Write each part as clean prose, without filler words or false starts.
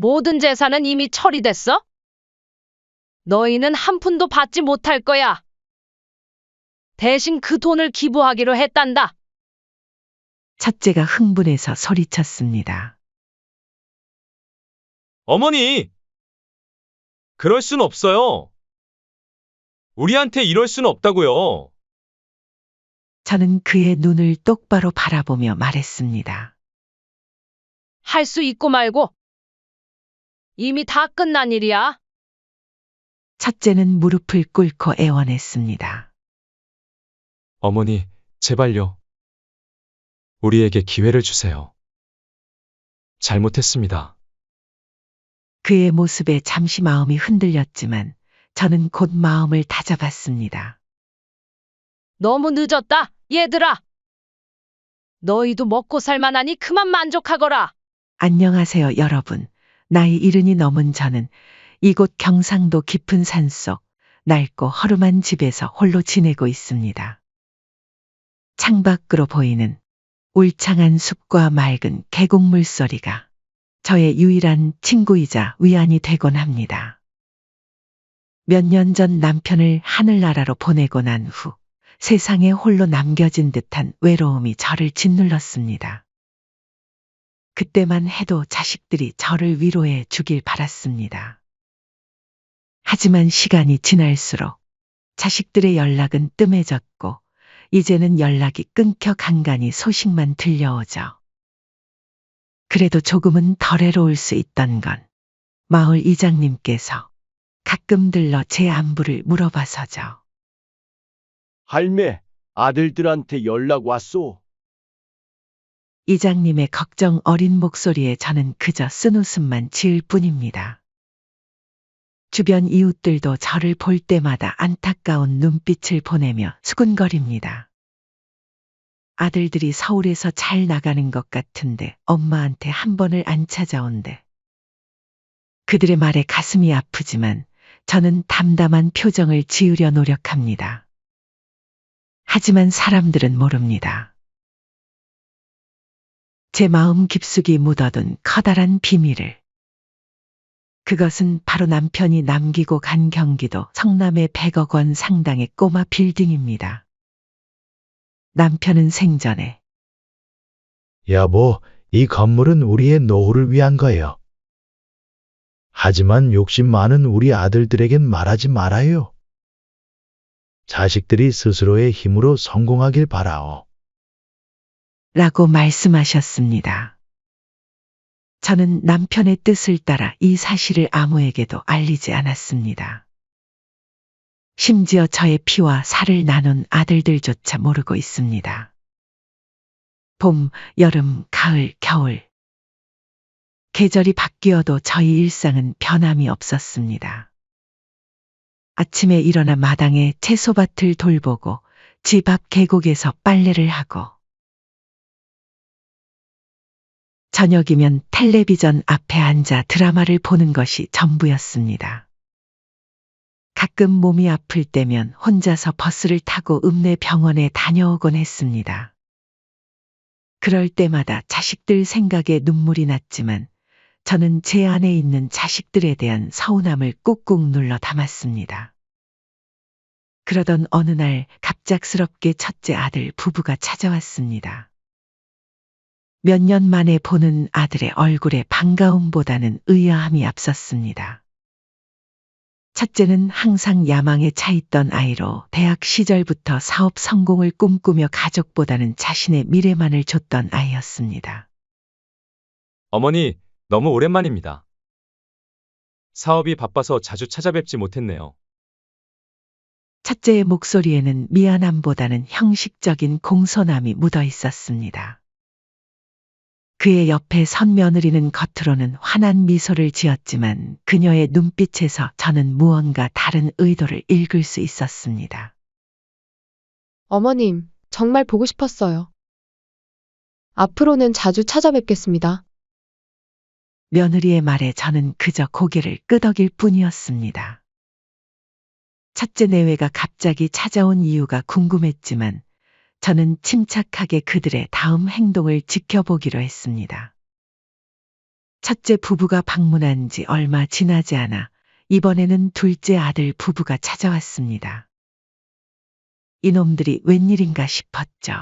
모든 재산은 이미 처리됐어? 너희는 한 푼도 받지 못할 거야. 대신 그 돈을 기부하기로 했단다. 첫째가 흥분해서 소리쳤습니다. 어머니, 그럴 순 없어요. 우리한테 이럴 순 없다고요. 저는 그의 눈을 똑바로 바라보며 말했습니다. 할 수 있고 말고. 이미 다 끝난 일이야. 첫째는 무릎을 꿇고 애원했습니다. 어머니, 제발요. 우리에게 기회를 주세요. 잘못했습니다. 그의 모습에 잠시 마음이 흔들렸지만 저는 곧 마음을 다잡았습니다. 너무 늦었다, 얘들아. 너희도 먹고 살만하니 그만 만족하거라. 안녕하세요, 여러분. 나이 70이 넘은 저는 이곳 경상도 깊은 산속 낡고 허름한 집에서 홀로 지내고 있습니다. 창밖으로 보이는 울창한 숲과 맑은 계곡 물소리가 저의 유일한 친구이자 위안이 되곤 합니다. 몇 년 전 남편을 하늘나라로 보내고 난 후 세상에 홀로 남겨진 듯한 외로움이 저를 짓눌렀습니다. 그때만 해도 자식들이 저를 위로해 주길 바랐습니다. 하지만 시간이 지날수록 자식들의 연락은 뜸해졌고 이제는 연락이 끊겨 간간히 소식만 들려오죠. 그래도 조금은 덜 외로울 수 있던 건 마을 이장님께서 가끔 들러 제 안부를 물어봐서죠. 할매, 아들들한테 연락 왔소? 이장님의 걱정 어린 목소리에 저는 그저 쓴웃음만 지을 뿐입니다. 주변 이웃들도 저를 볼 때마다 안타까운 눈빛을 보내며 수군거립니다. 아들들이 서울에서 잘 나가는 것 같은데 엄마한테 한 번을 안 찾아온대. 그들의 말에 가슴이 아프지만 저는 담담한 표정을 지으려 노력합니다. 하지만 사람들은 모릅니다. 제 마음 깊숙이 묻어둔 커다란 비밀을. 그것은 바로 남편이 남기고 간 경기도 성남의 100억 원 상당의 꼬마 빌딩입니다. 남편은 생전에 여보, 이 건물은 우리의 노후를 위한 거예요. 하지만 욕심 많은 우리 아들들에겐 말하지 말아요. 자식들이 스스로의 힘으로 성공하길 바라오. 라고 말씀하셨습니다. 저는 남편의 뜻을 따라 이 사실을 아무에게도 알리지 않았습니다. 심지어 저의 피와 살을 나눈 아들들조차 모르고 있습니다. 봄, 여름, 가을, 겨울. 계절이 바뀌어도 저희 일상은 변함이 없었습니다. 아침에 일어나 마당에 채소밭을 돌보고 집 앞 계곡에서 빨래를 하고 저녁이면 텔레비전 앞에 앉아 드라마를 보는 것이 전부였습니다. 가끔 몸이 아플 때면 혼자서 버스를 타고 읍내 병원에 다녀오곤 했습니다. 그럴 때마다 자식들 생각에 눈물이 났지만 저는 제 안에 있는 자식들에 대한 서운함을 꾹꾹 눌러 담았습니다. 그러던 어느 날 갑작스럽게 첫째 아들 부부가 찾아왔습니다. 몇 년 만에 보는 아들의 얼굴에 반가움보다는 의아함이 앞섰습니다. 첫째는 항상 야망에 차 있던 아이로 대학 시절부터 사업 성공을 꿈꾸며 가족보다는 자신의 미래만을 줬던 아이였습니다. 어머니, 너무 오랜만입니다. 사업이 바빠서 자주 찾아뵙지 못했네요. 첫째의 목소리에는 미안함보다는 형식적인 공손함이 묻어 있었습니다. 그의 옆에 선 며느리는 겉으로는 환한 미소를 지었지만 그녀의 눈빛에서 저는 무언가 다른 의도를 읽을 수 있었습니다. 어머님, 정말 보고 싶었어요. 앞으로는 자주 찾아뵙겠습니다. 며느리의 말에 저는 그저 고개를 끄덕일 뿐이었습니다. 첫째 내외가 갑자기 찾아온 이유가 궁금했지만 저는 침착하게 그들의 다음 행동을 지켜보기로 했습니다. 첫째 부부가 방문한 지 얼마 지나지 않아 이번에는 둘째 아들 부부가 찾아왔습니다. 이놈들이 웬일인가 싶었죠.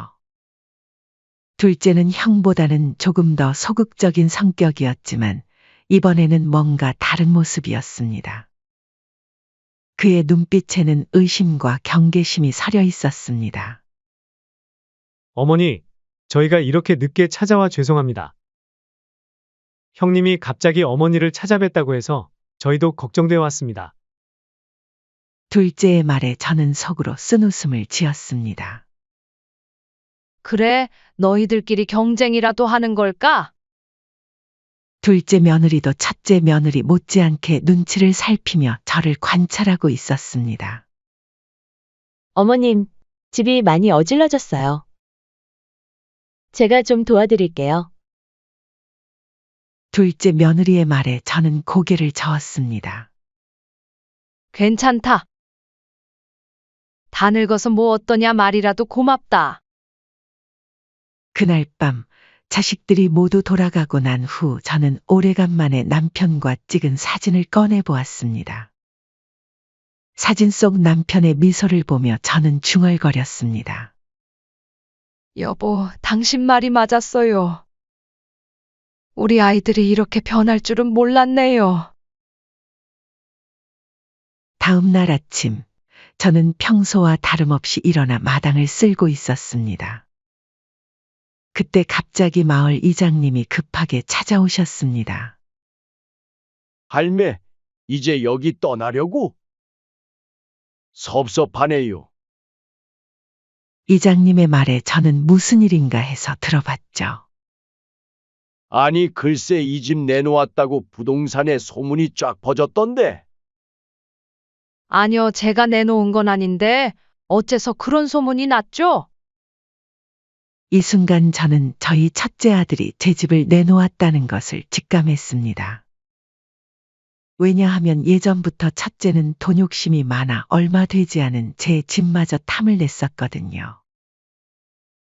둘째는 형보다는 조금 더 소극적인 성격이었지만 이번에는 뭔가 다른 모습이었습니다. 그의 눈빛에는 의심과 경계심이 서려 있었습니다. 어머니, 저희가 이렇게 늦게 찾아와 죄송합니다. 형님이 갑자기 어머니를 찾아뵙다고 해서 저희도 걱정되어 왔습니다. 둘째의 말에 저는 속으로 쓴웃음을 지었습니다. 그래, 너희들끼리 경쟁이라도 하는 걸까? 둘째 며느리도 첫째 며느리 못지않게 눈치를 살피며 저를 관찰하고 있었습니다. 어머님, 집이 많이 어질러졌어요. 제가 좀 도와드릴게요. 둘째 며느리의 말에 저는 고개를 저었습니다. 괜찮다. 다 늙어서 뭐 어떠냐 말이라도 고맙다. 그날 밤 자식들이 모두 돌아가고 난 후 저는 오래간만에 남편과 찍은 사진을 꺼내 보았습니다. 사진 속 남편의 미소를 보며 저는 중얼거렸습니다. 여보, 당신 말이 맞았어요. 우리 아이들이 이렇게 변할 줄은 몰랐네요. 다음 날 아침, 저는 평소와 다름없이 일어나 마당을 쓸고 있었습니다. 그때 갑자기 마을 이장님이 급하게 찾아오셨습니다. 할매, 이제 여기 떠나려고? 섭섭하네요. 이장님의 말에 저는 무슨 일인가 해서 들어봤죠. 아니, 글쎄 이 집 내놓았다고 부동산에 소문이 쫙 퍼졌던데. 아니요, 제가 내놓은 건 아닌데 어째서 그런 소문이 났죠? 이 순간 저는 저희 첫째 아들이 제 집을 내놓았다는 것을 직감했습니다. 왜냐하면 예전부터 첫째는 돈 욕심이 많아 얼마 되지 않은 제 집마저 탐을 냈었거든요.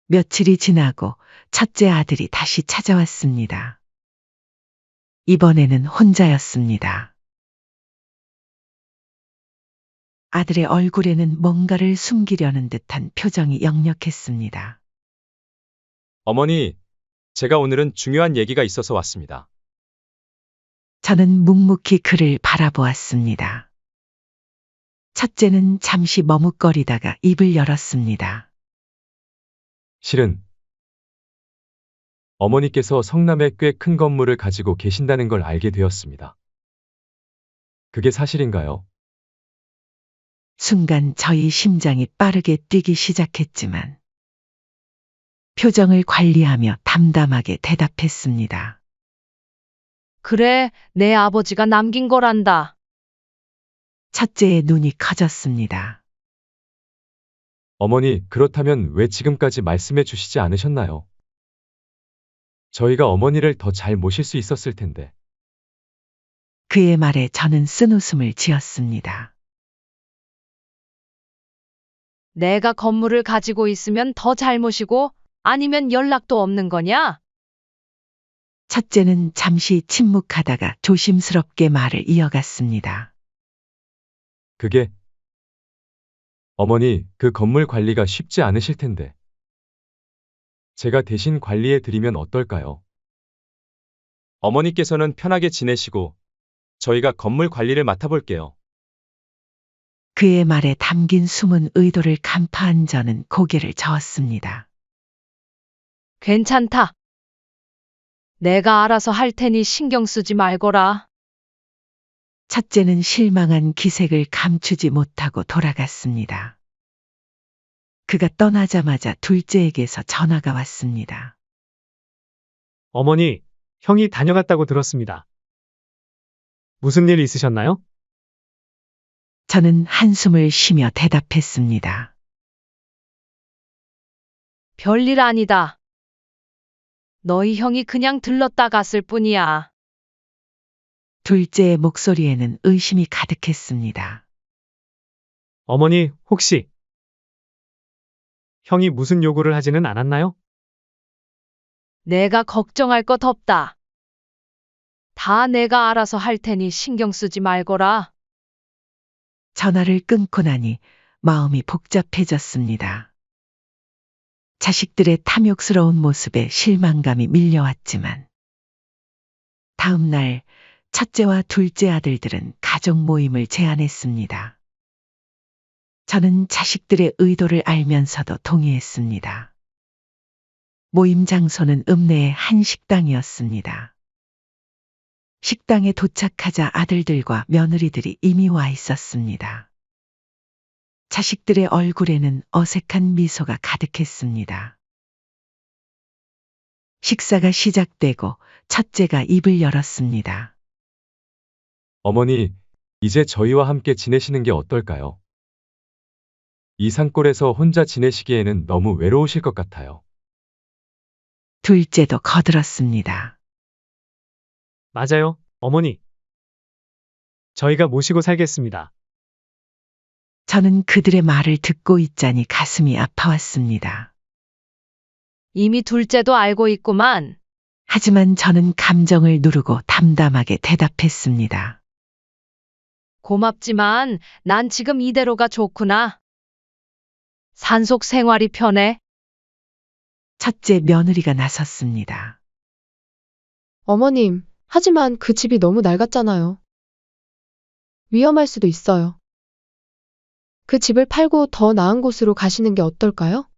며칠이 지나고 첫째 아들이 다시 찾아왔습니다. 이번에는 혼자였습니다. 아들의 얼굴에는 뭔가를 숨기려는 듯한 표정이 역력했습니다. 어머니, 제가 오늘은 중요한 얘기가 있어서 왔습니다. 저는 묵묵히 그를 바라보았습니다. 첫째는 잠시 머뭇거리다가 입을 열었습니다. 실은 어머니께서 성남에 꽤 큰 건물을 가지고 계신다는 걸 알게 되었습니다. 그게 사실인가요? 순간 저희 심장이 빠르게 뛰기 시작했지만 표정을 관리하며 담담하게 대답했습니다. 그래, 내 아버지가 남긴 거란다. 첫째의 눈이 커졌습니다. 어머니, 그렇다면 왜 지금까지 말씀해 주시지 않으셨나요? 저희가 어머니를 더 잘 모실 수 있었을 텐데. 그의 말에 저는 쓴웃음을 지었습니다. 내가 건물을 가지고 있으면 더 잘 모시고 아니면 연락도 없는 거냐? 첫째는 잠시 침묵하다가 조심스럽게 말을 이어갔습니다. 그게 어머니, 그 건물 관리가 쉽지 않으실 텐데. 제가 대신 관리해 드리면 어떨까요? 어머니께서는 편하게 지내시고 저희가 건물 관리를 맡아볼게요. 그의 말에 담긴 숨은 의도를 간파한 저는 고개를 저었습니다. 괜찮다. 내가 알아서 할 테니 신경 쓰지 말거라. 첫째는 실망한 기색을 감추지 못하고 돌아갔습니다. 그가 떠나자마자 둘째에게서 전화가 왔습니다. 어머니, 형이 다녀갔다고 들었습니다. 무슨 일 있으셨나요? 저는 한숨을 쉬며 대답했습니다. 별일 아니다. 너희 형이 그냥 들렀다 갔을 뿐이야. 둘째의 목소리에는 의심이 가득했습니다. 어머니, 혹시 형이 무슨 요구를 하지는 않았나요? 내가 걱정할 것 없다. 다 내가 알아서 할 테니 신경 쓰지 말거라. 전화를 끊고 나니 마음이 복잡해졌습니다. 자식들의 탐욕스러운 모습에 실망감이 밀려왔지만 다음 날 첫째와 둘째 아들들은 가족 모임을 제안했습니다. 저는 자식들의 의도를 알면서도 동의했습니다. 모임 장소는 읍내의 한 식당이었습니다. 식당에 도착하자 아들들과 며느리들이 이미 와 있었습니다. 자식들의 얼굴에는 어색한 미소가 가득했습니다. 식사가 시작되고 첫째가 입을 열었습니다. 어머니, 이제 저희와 함께 지내시는 게 어떨까요? 이 산골에서 혼자 지내시기에는 너무 외로우실 것 같아요. 둘째도 거들었습니다. 맞아요, 어머니. 저희가 모시고 살겠습니다. 저는 그들의 말을 듣고 있자니 가슴이 아파왔습니다. 이미 둘째도 알고 있구만. 하지만 저는 감정을 누르고 담담하게 대답했습니다. 고맙지만 난 지금 이대로가 좋구나. 산속 생활이 편해. 첫째 며느리가 나섰습니다. 어머님, 하지만 그 집이 너무 낡았잖아요. 위험할 수도 있어요. 그 집을 팔고 더 나은 곳으로 가시는 게 어떨까요?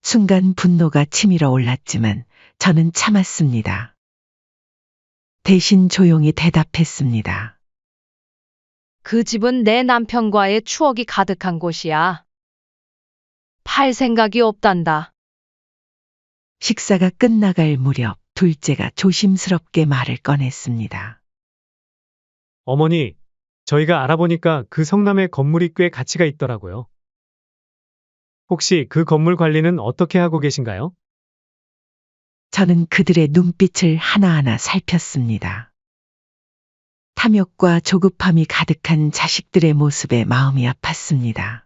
순간 분노가 치밀어 올랐지만 저는 참았습니다. 대신 조용히 대답했습니다. 그 집은 내 남편과의 추억이 가득한 곳이야. 팔 생각이 없단다. 식사가 끝나갈 무렵 둘째가 조심스럽게 말을 꺼냈습니다. 어머니, 저희가 알아보니까 그 성남에 건물이 꽤 가치가 있더라고요. 혹시 그 건물 관리는 어떻게 하고 계신가요? 저는 그들의 눈빛을 하나하나 살폈습니다. 탐욕과 조급함이 가득한 자식들의 모습에 마음이 아팠습니다.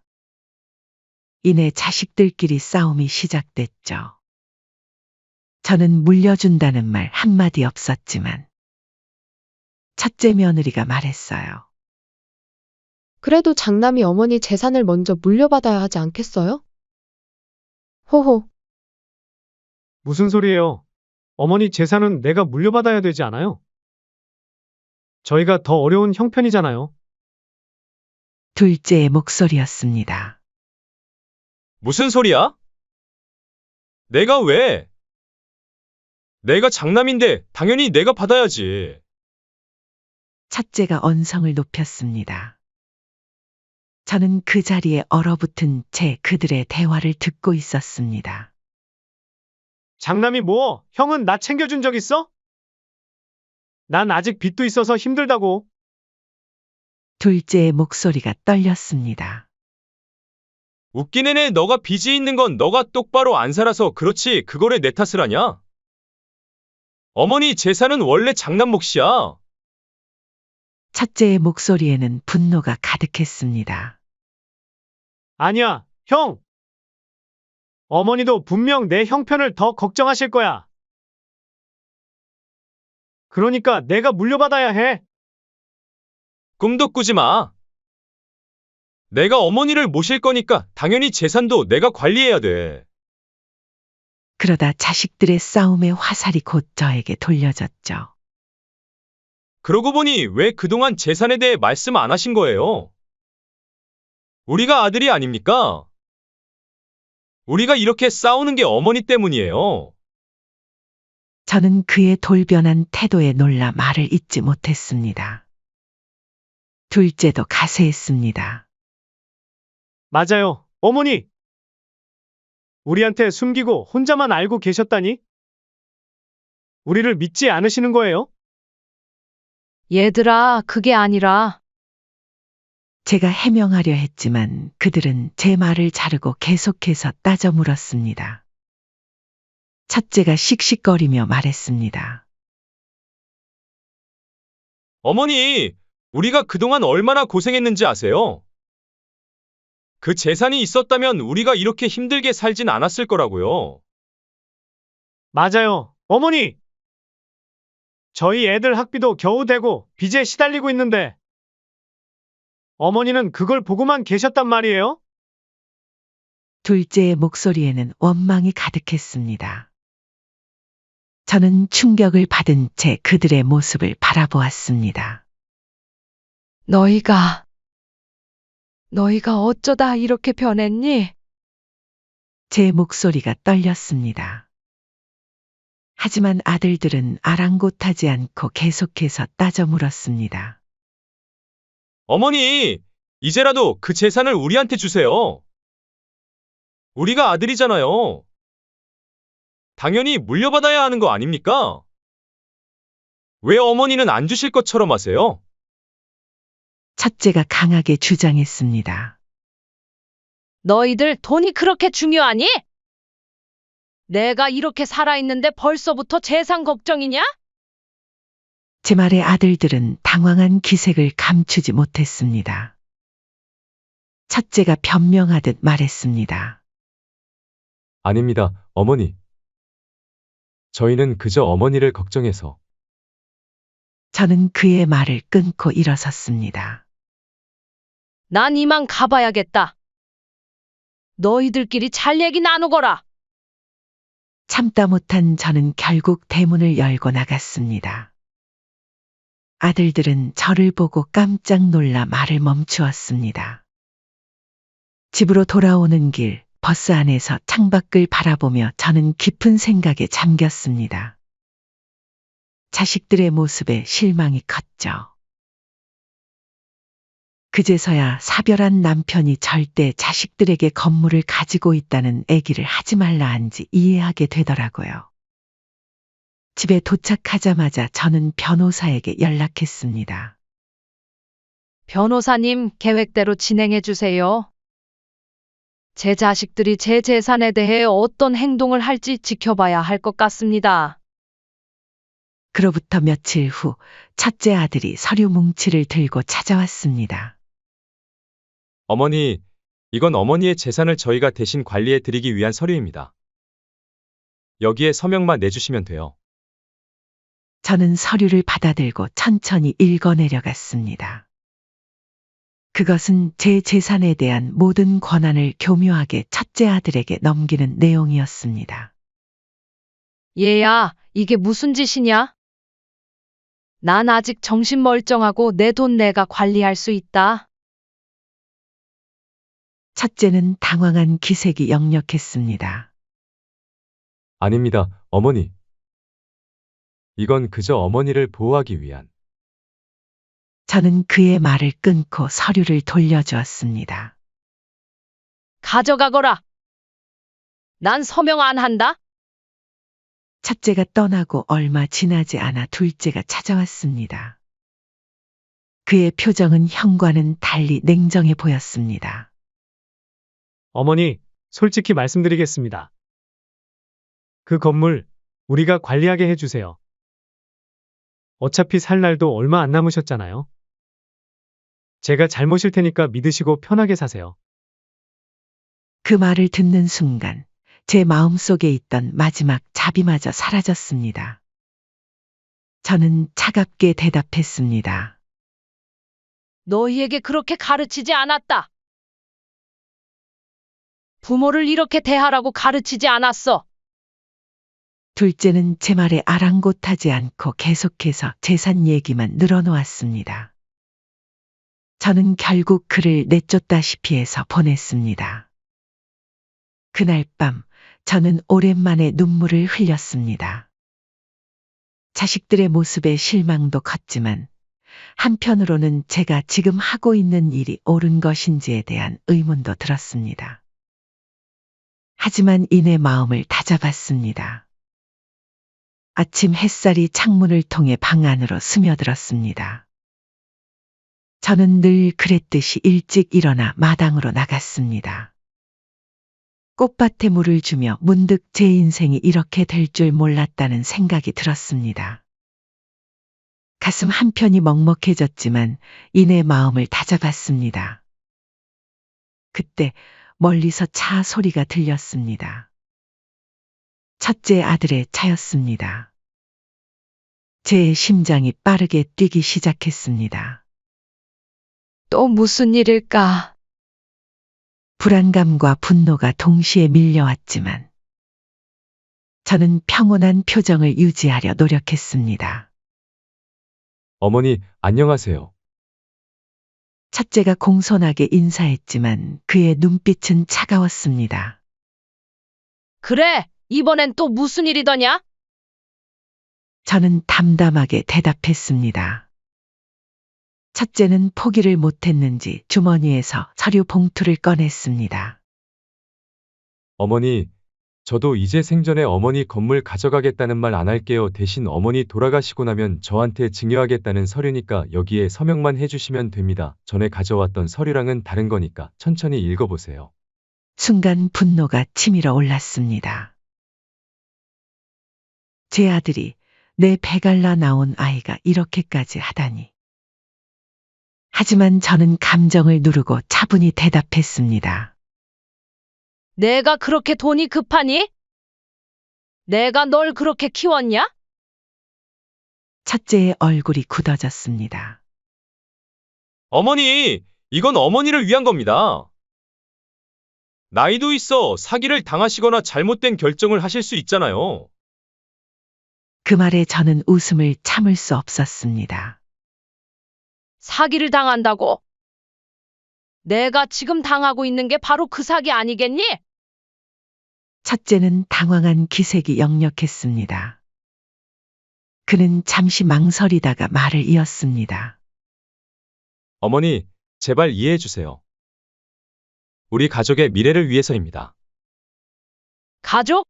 이내 자식들끼리 싸움이 시작됐죠. 저는 물려준다는 말 한마디 없었지만 첫째 며느리가 말했어요. 그래도 장남이 어머니 재산을 먼저 물려받아야 하지 않겠어요? 호호, 무슨 소리예요? 어머니 재산은 내가 물려받아야 되지 않아요? 저희가 더 어려운 형편이잖아요. 둘째의 목소리였습니다. 무슨 소리야? 내가 왜? 내가 장남인데 당연히 내가 받아야지. 첫째가 언성을 높였습니다. 저는 그 자리에 얼어붙은 채 그들의 대화를 듣고 있었습니다. 장남이 뭐, 형은 나 챙겨준 적 있어? 난 아직 빚도 있어서 힘들다고. 둘째의 목소리가 떨렸습니다. 웃긴 애네. 너가 빚이 있는 건 너가 똑바로 안 살아서 그렇지 그거를 내 탓을 하냐? 어머니 재산은 원래 장남 몫이야. 첫째의 목소리에는 분노가 가득했습니다. 아니야, 형! 어머니도 분명 내 형편을 더 걱정하실 거야. 그러니까 내가 물려받아야 해. 꿈도 꾸지 마. 내가 어머니를 모실 거니까 당연히 재산도 내가 관리해야 돼. 그러다 자식들의 싸움의 화살이 곧 저에게 돌려졌죠. 그러고 보니 왜 그동안 재산에 대해 말씀 안 하신 거예요? 우리가 아들이 아닙니까? 우리가 이렇게 싸우는 게 어머니 때문이에요. 저는 그의 돌변한 태도에 놀라 말을 잇지 못했습니다. 둘째도 가세했습니다. 맞아요, 어머니. 우리한테 숨기고 혼자만 알고 계셨다니? 우리를 믿지 않으시는 거예요? 얘들아, 그게 아니라 제가 해명하려 했지만 그들은 제 말을 자르고 계속해서 따져 물었습니다. 첫째가 씩씩거리며 말했습니다. 어머니, 우리가 그동안 얼마나 고생했는지 아세요? 그 재산이 있었다면 우리가 이렇게 힘들게 살진 않았을 거라고요. 맞아요, 어머니. 저희 애들 학비도 겨우 대고 빚에 시달리고 있는데 어머니는 그걸 보고만 계셨단 말이에요? 둘째의 목소리에는 원망이 가득했습니다. 저는 충격을 받은 채 그들의 모습을 바라보았습니다. 너희가 어쩌다 이렇게 변했니? 제 목소리가 떨렸습니다. 하지만 아들들은 아랑곳하지 않고 계속해서 따져 물었습니다. 어머니, 이제라도 그 재산을 우리한테 주세요. 우리가 아들이잖아요. 당연히 물려받아야 하는 거 아닙니까? 왜 어머니는 안 주실 것처럼 하세요? 첫째가 강하게 주장했습니다. 너희들 돈이 그렇게 중요하니? 내가 이렇게 살아있는데 벌써부터 재산 걱정이냐? 제 말에 아들들은 당황한 기색을 감추지 못했습니다. 첫째가 변명하듯 말했습니다. 아닙니다, 어머니. 저희는 그저 어머니를 걱정해서. 저는 그의 말을 끊고 일어섰습니다. 난 이만 가봐야겠다. 너희들끼리 잘 얘기 나누거라. 참다 못한 저는 결국 대문을 열고 나갔습니다. 아들들은 저를 보고 깜짝 놀라 말을 멈추었습니다. 집으로 돌아오는 길, 버스 안에서 창밖을 바라보며 저는 깊은 생각에 잠겼습니다. 자식들의 모습에 실망이 컸죠. 그제서야 사별한 남편이 절대 자식들에게 건물을 가지고 있다는 얘기를 하지 말라 한지 이해하게 되더라고요. 집에 도착하자마자 저는 변호사에게 연락했습니다. 변호사님, 계획대로 진행해 주세요. 제 자식들이 제 재산에 대해 어떤 행동을 할지 지켜봐야 할 것 같습니다. 그로부터 며칠 후 첫째 아들이 서류 뭉치를 들고 찾아왔습니다. 어머니, 이건 어머니의 재산을 저희가 대신 관리해 드리기 위한 서류입니다. 여기에 서명만 내주시면 돼요. 저는 서류를 받아들고 천천히 읽어내려갔습니다. 그것은 제 재산에 대한 모든 권한을 교묘하게 첫째 아들에게 넘기는 내용이었습니다. 얘야, 이게 무슨 짓이냐? 난 아직 정신 멀쩡하고 내 돈 내가 관리할 수 있다. 첫째는 당황한 기색이 역력했습니다. 아닙니다, 어머니. 이건 그저 어머니를 보호하기 위한. 저는 그의 말을 끊고 서류를 돌려주었습니다. 가져가거라. 난 서명 안 한다. 첫째가 떠나고 얼마 지나지 않아 둘째가 찾아왔습니다. 그의 표정은 형과는 달리 냉정해 보였습니다. 어머니, 솔직히 말씀드리겠습니다. 그 건물 우리가 관리하게 해주세요. 어차피 살 날도 얼마 안 남으셨잖아요. 제가 잘못일 테니까 믿으시고 편하게 사세요. 그 말을 듣는 순간 제 마음속에 있던 마지막 자비마저 사라졌습니다. 저는 차갑게 대답했습니다. 너희에게 그렇게 가르치지 않았다. 부모를 이렇게 대하라고 가르치지 않았어. 둘째는 제 말에 아랑곳하지 않고 계속해서 재산 얘기만 늘어놓았습니다. 저는 결국 그를 내쫓다시피 해서 보냈습니다. 그날 밤 저는 오랜만에 눈물을 흘렸습니다. 자식들의 모습에 실망도 컸지만 한편으로는 제가 지금 하고 있는 일이 옳은 것인지에 대한 의문도 들었습니다. 하지만 이내 마음을 다잡았습니다. 아침 햇살이 창문을 통해 방 안으로 스며들었습니다. 저는 늘 그랬듯이 일찍 일어나 마당으로 나갔습니다. 꽃밭에 물을 주며 문득 제 인생이 이렇게 될 줄 몰랐다는 생각이 들었습니다. 가슴 한편이 먹먹해졌지만 이내 마음을 다잡았습니다. 그때 멀리서 차 소리가 들렸습니다. 첫째 아들의 차였습니다. 제 심장이 빠르게 뛰기 시작했습니다. 또 무슨 일일까? 불안감과 분노가 동시에 밀려왔지만 저는 평온한 표정을 유지하려 노력했습니다. 어머니, 안녕하세요. 첫째가 공손하게 인사했지만 그의 눈빛은 차가웠습니다. 그래, 이번엔 또 무슨 일이더냐? 저는 담담하게 대답했습니다. 첫째는 포기를 못했는지 주머니에서 서류 봉투를 꺼냈습니다. 어머니, 저도 이제 생전에 어머니 건물 가져가겠다는 말 안 할게요. 대신 어머니 돌아가시고 나면 저한테 증여하겠다는 서류니까 여기에 서명만 해주시면 됩니다. 전에 가져왔던 서류랑은 다른 거니까 천천히 읽어보세요. 순간 분노가 치밀어 올랐습니다. 제 아들이 내 배갈라 나온 아이가 이렇게까지 하다니. 하지만 저는 감정을 누르고 차분히 대답했습니다. 내가 그렇게 돈이 급하니? 내가 널 그렇게 키웠냐? 첫째의 얼굴이 굳어졌습니다. 어머니, 이건 어머니를 위한 겁니다. 나이도 있어 사기를 당하시거나 잘못된 결정을 하실 수 있잖아요. 그 말에 저는 웃음을 참을 수 없었습니다. 사기를 당한다고? 내가 지금 당하고 있는 게 바로 그 사기 아니겠니? 첫째는 당황한 기색이 역력했습니다. 그는 잠시 망설이다가 말을 이었습니다. 어머니, 제발 이해해 주세요. 우리 가족의 미래를 위해서입니다. 가족?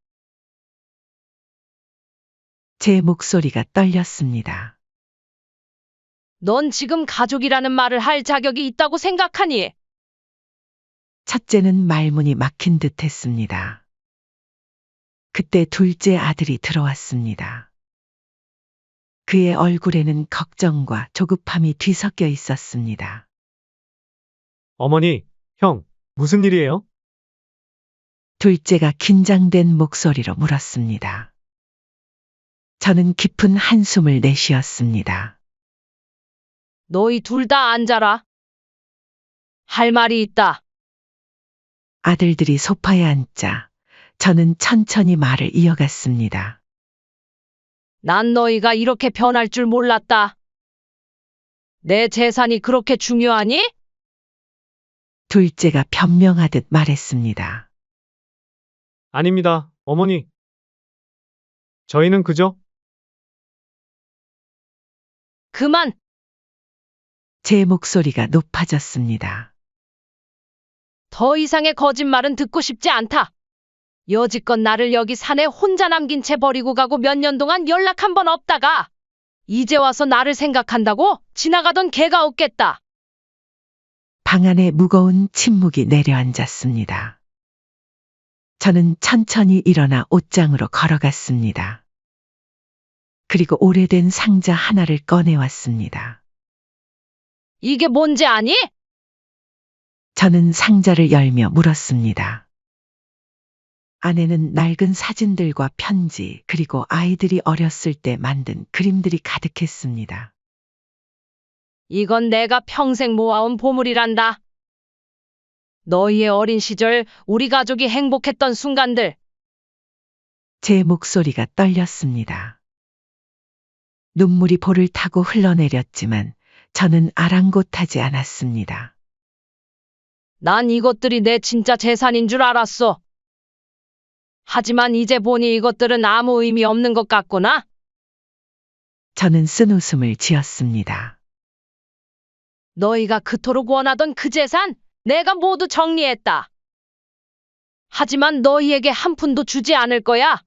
제 목소리가 떨렸습니다. 넌 지금 가족이라는 말을 할 자격이 있다고 생각하니? 첫째는 말문이 막힌 듯 했습니다. 그때 둘째 아들이 들어왔습니다. 그의 얼굴에는 걱정과 조급함이 뒤섞여 있었습니다. 어머니, 형, 무슨 일이에요? 둘째가 긴장된 목소리로 물었습니다. 저는 깊은 한숨을 내쉬었습니다. 너희 둘 다 앉아라. 할 말이 있다. 아들들이 소파에 앉자 저는 천천히 말을 이어갔습니다. 난 너희가 이렇게 변할 줄 몰랐다. 내 재산이 그렇게 중요하니? 둘째가 변명하듯 말했습니다. 아닙니다, 어머니. 저희는 그저 그만! 제 목소리가 높아졌습니다. 더 이상의 거짓말은 듣고 싶지 않다. 여지껏 나를 여기 산에 혼자 남긴 채 버리고 가고 몇 년 동안 연락 한 번 없다가 이제 와서 나를 생각한다고? 지나가던 개가 없겠다. 방 안에 무거운 침묵이 내려앉았습니다. 저는 천천히 일어나 옷장으로 걸어갔습니다. 그리고 오래된 상자 하나를 꺼내왔습니다. 이게 뭔지 아니? 저는 상자를 열며 물었습니다. 안에는 낡은 사진들과 편지, 그리고 아이들이 어렸을 때 만든 그림들이 가득했습니다. 이건 내가 평생 모아온 보물이란다. 너희의 어린 시절 우리 가족이 행복했던 순간들. 제 목소리가 떨렸습니다. 눈물이 볼을 타고 흘러내렸지만 저는 아랑곳하지 않았습니다. 난 이것들이 내 진짜 재산인 줄 알았어. 하지만 이제 보니 이것들은 아무 의미 없는 것 같구나. 저는 쓴웃음을 지었습니다. 너희가 그토록 원하던 그 재산 내가 모두 정리했다. 하지만 너희에게 한 푼도 주지 않을 거야.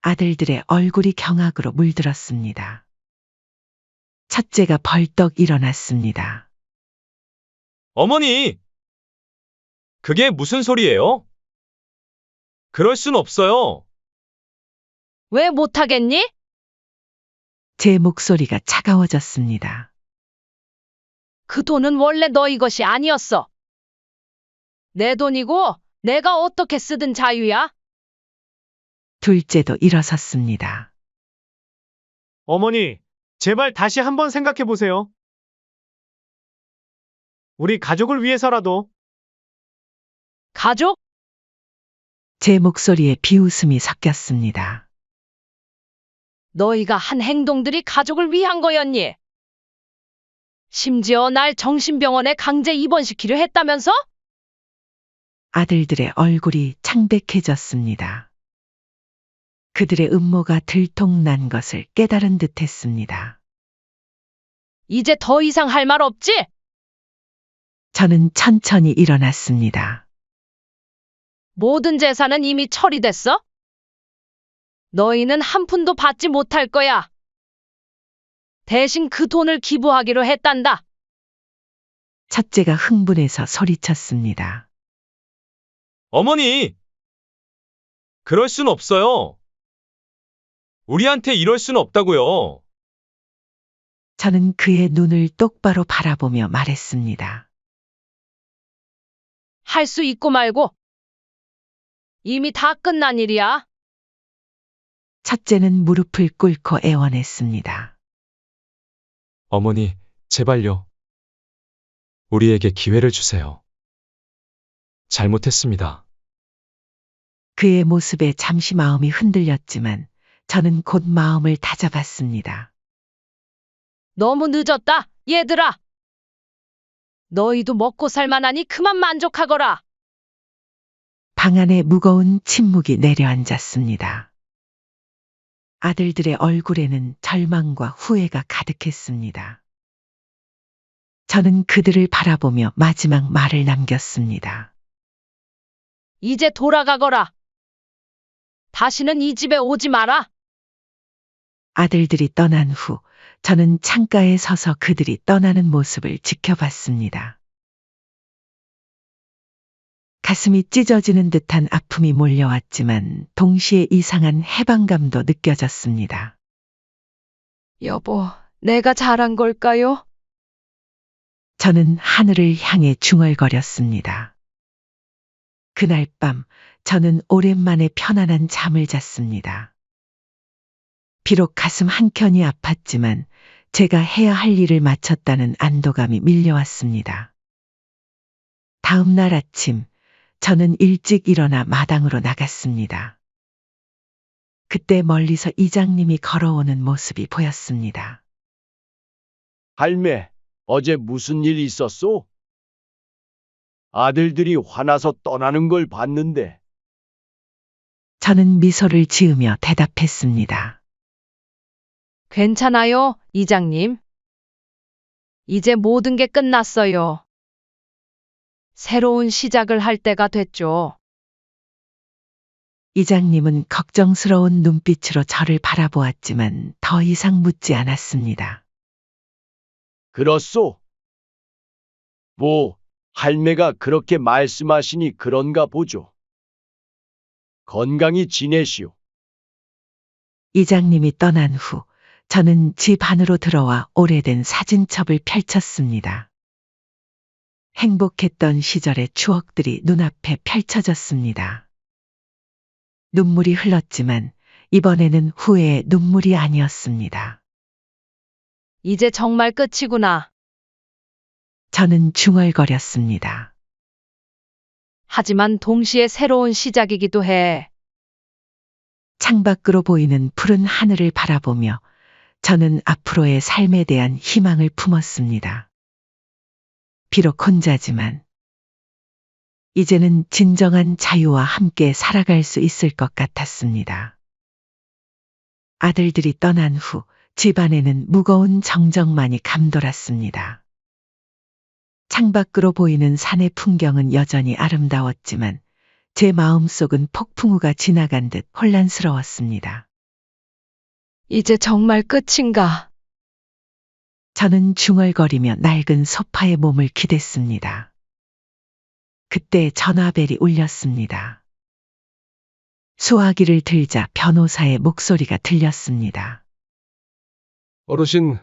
아들들의 얼굴이 경악으로 물들었습니다. 첫째가 벌떡 일어났습니다. 어머니! 그게 무슨 소리예요? 그럴 순 없어요. 왜 못하겠니? 제 목소리가 차가워졌습니다. 그 돈은 원래 너희 것이 아니었어. 내 돈이고 내가 어떻게 쓰든 자유야. 둘째도 일어섰습니다. 어머니, 제발 다시 한번 생각해 보세요. 우리 가족을 위해서라도. 가족? 제 목소리에 비웃음이 섞였습니다. 너희가 한 행동들이 가족을 위한 거였니? 심지어 날 정신병원에 강제 입원시키려 했다면서? 아들들의 얼굴이 창백해졌습니다. 그들의 음모가 들통난 것을 깨달은 듯 했습니다. 이제 더 이상 할 말 없지? 저는 천천히 일어났습니다. 모든 재산은 이미 처리됐어? 너희는 한 푼도 받지 못할 거야. 대신 그 돈을 기부하기로 했단다. 첫째가 흥분해서 소리쳤습니다. 어머니! 그럴 순 없어요. 우리한테 이럴 순 없다고요. 저는 그의 눈을 똑바로 바라보며 말했습니다. 할 수 있고 말고. 이미 다 끝난 일이야. 첫째는 무릎을 꿇고 애원했습니다. 어머니, 제발요. 우리에게 기회를 주세요. 잘못했습니다. 그의 모습에 잠시 마음이 흔들렸지만 저는 곧 마음을 다잡았습니다. 너무 늦었다, 얘들아. 너희도 먹고 살만하니 그만 만족하거라. 방 안에 무거운 침묵이 내려앉았습니다. 아들들의 얼굴에는 절망과 후회가 가득했습니다. 저는 그들을 바라보며 마지막 말을 남겼습니다. 이제 돌아가거라. 다시는 이 집에 오지 마라. 아들들이 떠난 후 저는 창가에 서서 그들이 떠나는 모습을 지켜봤습니다. 가슴이 찢어지는 듯한 아픔이 몰려왔지만 동시에 이상한 해방감도 느껴졌습니다. 여보, 내가 잘한 걸까요? 저는 하늘을 향해 중얼거렸습니다. 그날 밤 저는 오랜만에 편안한 잠을 잤습니다. 비록 가슴 한켠이 아팠지만 제가 해야 할 일을 마쳤다는 안도감이 밀려왔습니다. 다음 날 아침 저는 일찍 일어나 마당으로 나갔습니다. 그때 멀리서 이장님이 걸어오는 모습이 보였습니다. 할매, 어제 무슨 일 있었소? 아들들이 화나서 떠나는 걸 봤는데. 저는 미소를 지으며 대답했습니다. 괜찮아요, 이장님. 이제 모든 게 끝났어요. 새로운 시작을 할 때가 됐죠. 이장님은 걱정스러운 눈빛으로 저를 바라보았지만 더 이상 묻지 않았습니다. 그렇소? 뭐, 할매가 그렇게 말씀하시니 그런가 보죠. 건강히 지내시오. 이장님이 떠난 후 저는 집 안으로 들어와 오래된 사진첩을 펼쳤습니다. 행복했던 시절의 추억들이 눈앞에 펼쳐졌습니다. 눈물이 흘렀지만 이번에는 후회의 눈물이 아니었습니다. 이제 정말 끝이구나. 저는 중얼거렸습니다. 하지만 동시에 새로운 시작이기도 해. 창밖으로 보이는 푸른 하늘을 바라보며 저는 앞으로의 삶에 대한 희망을 품었습니다. 비록 혼자지만 이제는 진정한 자유와 함께 살아갈 수 있을 것 같았습니다. 아들들이 떠난 후 집안에는 무거운 정적만이 감돌았습니다. 창밖으로 보이는 산의 풍경은 여전히 아름다웠지만 제 마음속은 폭풍우가 지나간 듯 혼란스러웠습니다. 이제 정말 끝인가? 저는 중얼거리며 낡은 소파에 몸을 기댔습니다. 그때 전화벨이 울렸습니다. 수화기를 들자 변호사의 목소리가 들렸습니다. 어르신,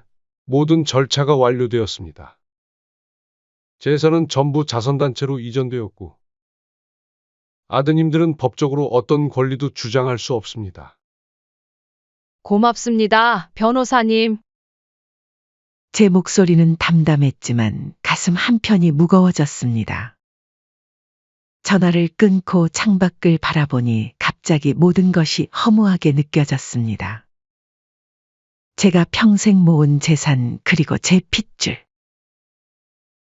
모든 절차가 완료되었습니다. 재산은 전부 자선단체로 이전되었고, 아드님들은 법적으로 어떤 권리도 주장할 수 없습니다. 고맙습니다, 변호사님. 제 목소리는 담담했지만 가슴 한편이 무거워졌습니다. 전화를 끊고 창밖을 바라보니 갑자기 모든 것이 허무하게 느껴졌습니다. 제가 평생 모은 재산 그리고 제 핏줄.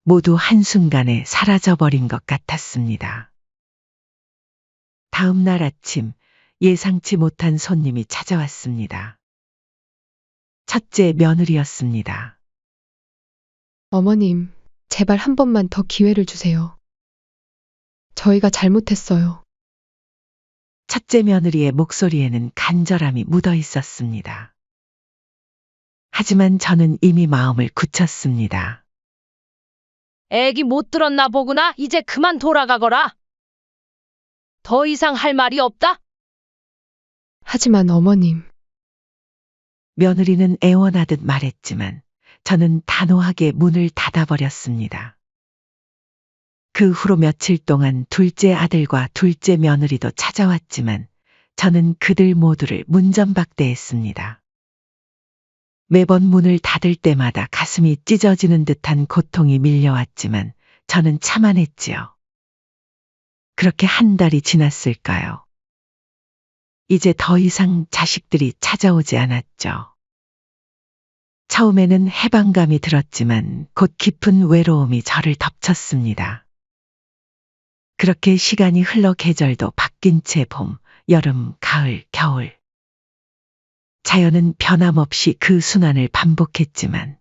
모두 한순간에 사라져버린 것 같았습니다. 다음 날 아침 예상치 못한 손님이 찾아왔습니다. 첫째 며느리였습니다. 어머님, 제발 한 번만 더 기회를 주세요. 저희가 잘못했어요. 첫째 며느리의 목소리에는 간절함이 묻어 있었습니다. 하지만 저는 이미 마음을 굳혔습니다. 애기 못 들었나 보구나. 이제 그만 돌아가거라. 더 이상 할 말이 없다? 하지만 어머님, 며느리는 애원하듯 말했지만 저는 단호하게 문을 닫아버렸습니다. 그 후로 며칠 동안 둘째 아들과 둘째 며느리도 찾아왔지만 저는 그들 모두를 문전박대했습니다. 매번 문을 닫을 때마다 가슴이 찢어지는 듯한 고통이 밀려왔지만 저는 참아냈지요. 그렇게 한 달이 지났을까요? 이제 더 이상 자식들이 찾아오지 않았죠. 처음에는 해방감이 들었지만 곧 깊은 외로움이 저를 덮쳤습니다. 그렇게 시간이 흘러 계절도 바뀐 채 봄, 여름, 가을, 겨울. 자연은 변함없이 그 순환을 반복했지만